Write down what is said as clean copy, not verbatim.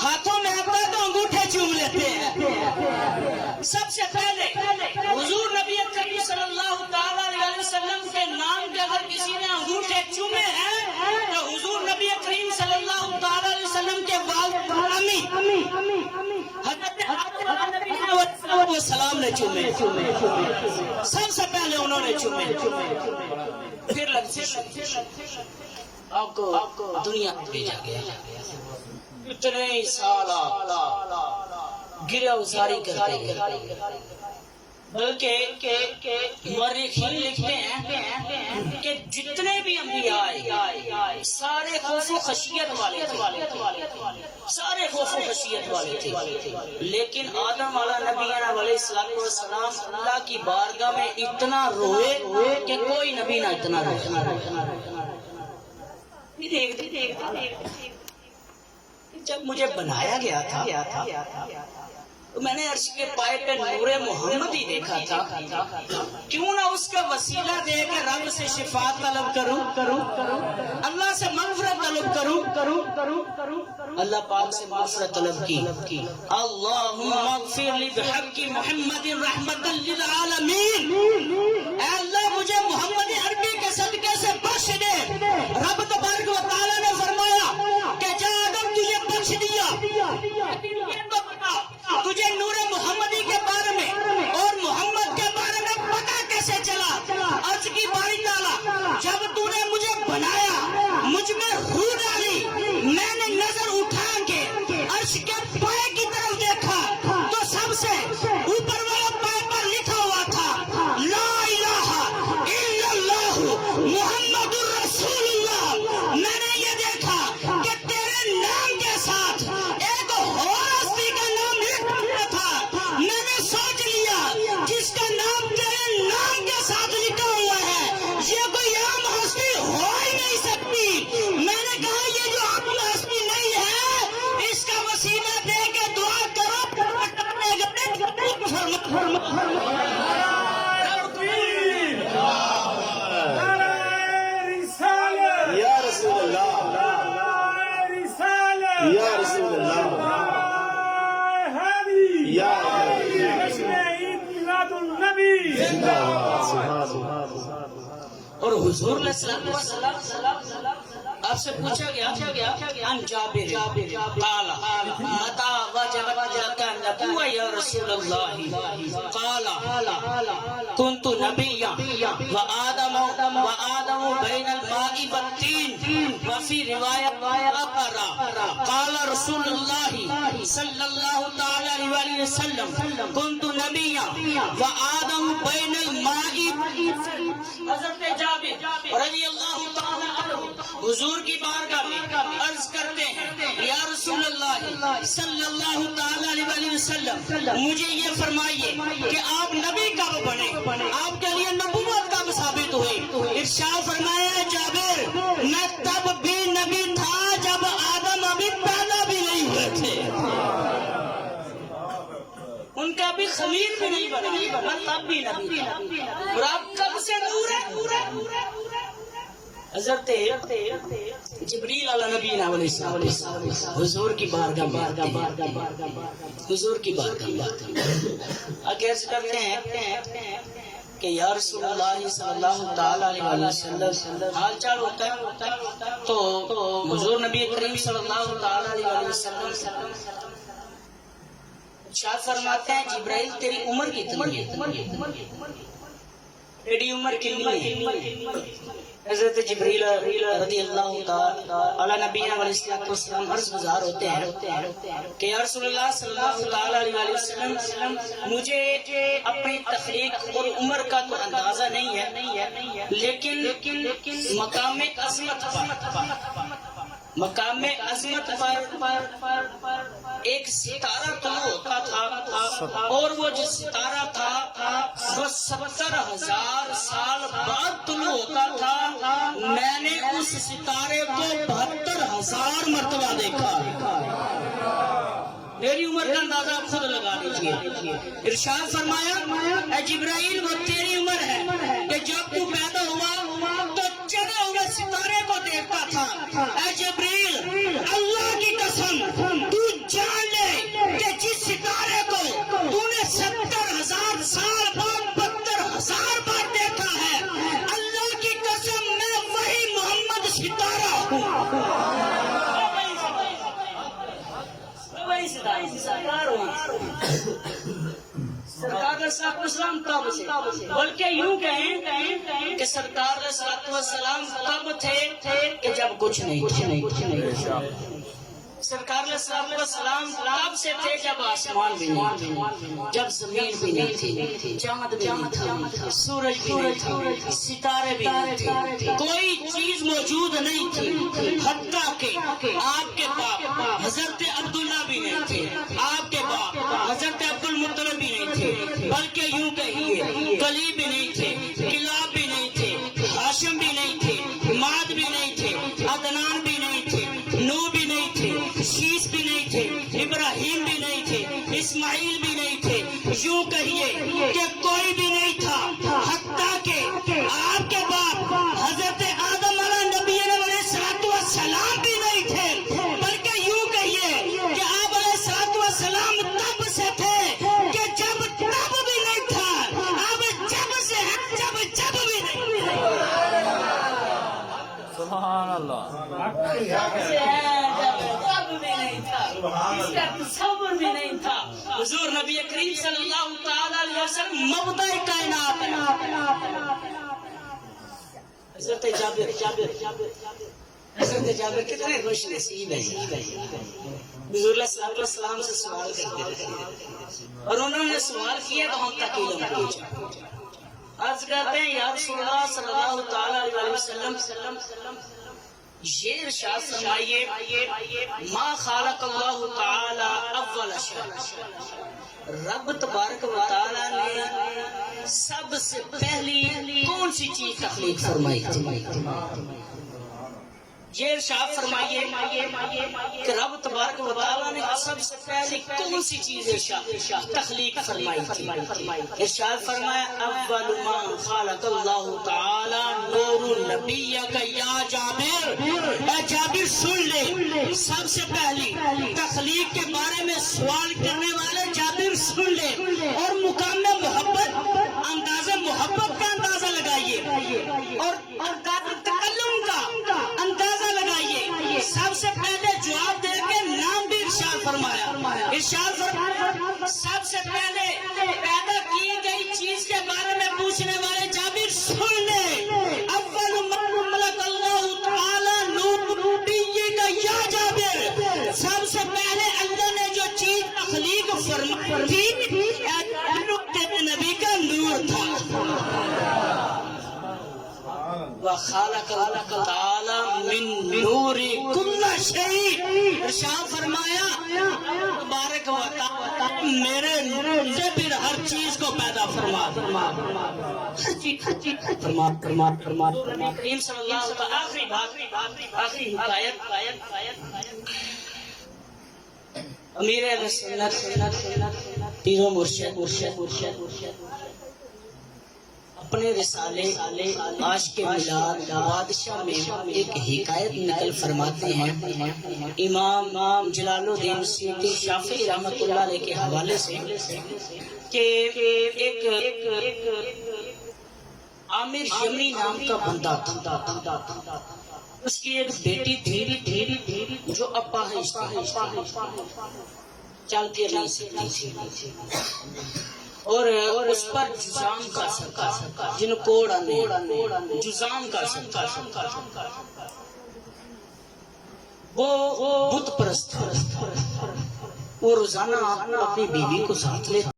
ہاتھوں میں آتا ہے تو انگوٹھے چوم لیتے ہیں. سب سے پہلے حضور نبی کریم صلی اللہ تعالی علیہ وسلم کے نام کے اگر کسی نے انگوٹھے چومے ہیں تو حضور نبی کریم صلی اللہ تعالی علیہ وسلم کے والد امی حضرت وہ سلام نے چومے. سب سے پہلے انہوں نے چومے. پھر آپ کو دنیا میں بھیجا گیا. اتنے ہی سال گرہ ازاری کرتے گئے. بلکہ مورخین لکھتے ہیں کہ جتنے بھی انبیاء آئے سارے خوف و خشیت والے تھے. سارے خوف و خشیت والے تھے. لیکن آدم علیہ نبینا علیہ السلام اللہ کی بارگاہ میں اتنا روئے کہ کوئی نبی نہ اتنا روئے. جب مجھے بنایا گیا تھا تو میں نے عرش کے پائے پہ نور محمد ہی دیکھا تھا. کیوں نہ اس کا وسیلہ دے کے رب سے شفاعت طلب کروں, اللہ سے مغفرت طلب کروں. اللہ پاک سے مغفرت طلب کی. اللہم اغفر لی بحق محمد رحمت للعالمین. اے اللہ مجھے محمد عربی کے صدقے سے بخش دے. رب تبارک و تعالیٰ نے فرمایا کہ جا آدم تجھے بخش دیا, تجھے نور محمدی کے بارے میں اور محمد کے بارے میں پتہ کیسے چلا؟ عرض کی باری تعالیٰ جب تو نے مجھے بنایا, مجھ میں روح ڈالی, میں نے نظر اٹھا کے عرش کے پائے کی طرف دیکھا تو سب سے اوپر والے پائے پر لکھا ہوا تھا لا الہ الا اللہ محمد الرسول اللہ. میں نے یہ دیکھا کہ تیرے نام کے ساتھ ایک اور ہستی کا نام لکھا تھا. میں نے سوچ لیا جس کا نام تیرے نام کے ساتھ لکھا ہوا ہے یہ کوئی عام ہستی ہو ہی نہیں سکتی. میں نے کہا یہ جو عام ہستی نہیں ہے اس کا وسیلہ دے کے دعا کرو. یا رسول اللہ, یا رسول اللہ, یا اور حضور علیہ السلام آپ سے پوچھا گیا ان جابر قال متى وجبت لك النبوة یا رسول اللہ قال كنت نبيا وآدم بين الماء والطين وفي رواية أقرأ قال رسول الله صلى الله تعالى عليه وسلم كنت نبيا وآدم بين الماء. حضرت جابر رضی اللہ تعالی عنہ حضور کی بارگاہ میں عرض کرتے ہیں یا رسول اللہ صلی اللہ تعالی علیہ وسلم مجھے یہ فرمائیے کہ آپ نبی کب بنے, آپ کے لیے نبوت کب ثابت ہوئی؟ ارشاد فرمایا جابر میں تب بھی نبی تھا جب آدم ابھی پیدا بھی نہیں ہوئے تھے. ان کا بھی خمیر بھی نہیں بنا, میں تب بھی نبی تھا. اور آپ کب سے دور ہے؟ حضرت جبریل علیہ نبی علیہ السلام حضور کی بارگاہ حضور کی بارگاہ عرض کرتے ہیں کہ یا رسول اللہ صلی اللہ تعالی علیہ وسلم حال چال ہوتا ہے تو حضور نبی کریم صلی اللہ تعالی علیہ وسلم ارشاد فرماتے ہیں جبرائیل تیری عمر کتنی ہے؟ تیری عمر کتنی ہے؟ حضرت جبریل رضی اللہ تعالی نبی علیہ السلام عرض گزار ہوتے ہیں کہ یا رسول اللہ صلی اللہ تعالی علیہ وسلم مجھے اپنی تخلیق اور عمر کا تو اندازہ نہیں ہے, لیکن مقام عظمت پر ایک ستارہ طلوع ہوتا تھا اور وہ جو ستارہ تھا وہ 70,000 سال بعد طلوع ہوتا تھا. میں نے اس ستارے کو 72,000 مرتبہ دیکھا. میری عمر کا اندازہ آپ خود لگا لیجیے. ارشاد فرمایا اے جبرائیل وہ تیری عمر ہے کہ جب تو پیدا ہوا تو چلے ہوئے ستارے کو دیکھتا تھا. اے جبریل اللہ کی قسم سرکار علیہ السلام تب سے، بلکہ یوں کہیں کہ سرکار علیہ السلام تب تھے کہ جب کچھ نہیں تھے. سرکار علیہ السلام تب سے تھے جب آسمان بھی نہیں تھے، جب زمین بھی نہیں تھی، چاند بھی نہیں تھا، سورج بھی نہیں تھا، ستارے بھی نہیں تھے، کوئی چیز موجود نہیں تھی، حتیٰ کہ آپ کے باپ حضرت عبداللہ بھی نہیں تھے، آپ کے باپ حضرت عبد المطلب بھی نہیں تھے، بلکہ یوں کہیے کلی بھی نہیں تھے، کلاب بھی نہیں تھے، ہاشم بھی نہیں تھے، ماد بھی نہیں تھے، عدنان بھی نہیں تھے، نو بھی نہیں تھے، شیش بھی نہیں تھے، ابراہیم بھی نہیں تھے، اسماعیل بھی نہیں تھے، یوں کہیے کہ کوئی بھی نہیں تھا، حتیٰ کہ آپ کے باپ حضرت آدم علیہ نبی علیہ السلام بھی نہیں تھے، بلکہ یوں کہیے کہ آپ علیہ السلام تب سے تھے کہ جب تب بھی نہیں تھا، اب جب سے ہے جب بھی نہیں. سبحان اللہ. اس کا تصور بھی نہیں تھا. حضور نبی کریم صلی اللہ تعالی علیہ وسلم مبدأ کائنات. حضرت جابر کتنے خوش نصیب ہیں. حضور علیہ السلام سے سوال کرتے رہے اور انہوں نے سوال کیا تو ہم تک علم پہنچا. عرض کرتے ہیں یا رسول اللہ صلی اللہ تعالی علیہ وسلم یہ ارشاد فرمائیے ما خالق اللہ تعالی اول شیء، رب تبارک و تعالی نے سب سے پہلی کون سی چیز تخلیق فرمائی تھی؟ یہ ارشاد فرمائیے کہ رب تبارک و تعالی نے سب سے پہلی کون سی چیز تخلیق فرمائی تھی؟ ارشاد فرمایا اول ما خالق اللہ تعالی نور النبیک یا جابر. اے جابر سن لے، سب سے پہلی تخلیق کے بارے میں سوال کرنے والے جابر سن لے اور مقام محبت اندازہ محبت کا اندازہ لگائیے اور تکلم کا اندازہ لگائیے. سب سے پہلے جواب دے کے نام بھی ارشاد فرمایا. ارشاد فرمایا سب سے پہلے پیدا کی گئی چیز کے بارے میں پوچھنے والے جابر سن لے اول ملک اللہ تعالی نبیک یا جابر. سب سے پہلے اللہ نے جو چیز تخلیق فرمائی تھی نبی کا نور تھا. وَخَالَقَ تَعَالَى مِن نُورِ كُلَّ شَيْءٍ. ارشاد فرمایا تبارک و تعالی میرے نور سے پھر ہر چیز کو پیدا فرما ہر چیز فرما کریم صلی اللہ علیہ وسلم. آخری حکایت امیر اہل سنت پیر و مرشد اپنے رسالے عاشق میلاد بادشاہ میں ایک حکایت نقل فرماتے ہیں امام جلال الدین سیوطی شافعی رحمۃ اللہ علیہ کے حوالے سے کہ ایک عامر یمنی نام کا بندہ تھا. اس کی ایک بیٹی تھی جو اپاہج چل کے نہیں سکتی تھی اور اس پر جزام کا سکا جن کوڑا جزام کا سکا وہ بت پرست. وہ روزانہ اپنی بیوی کو ساتھ لے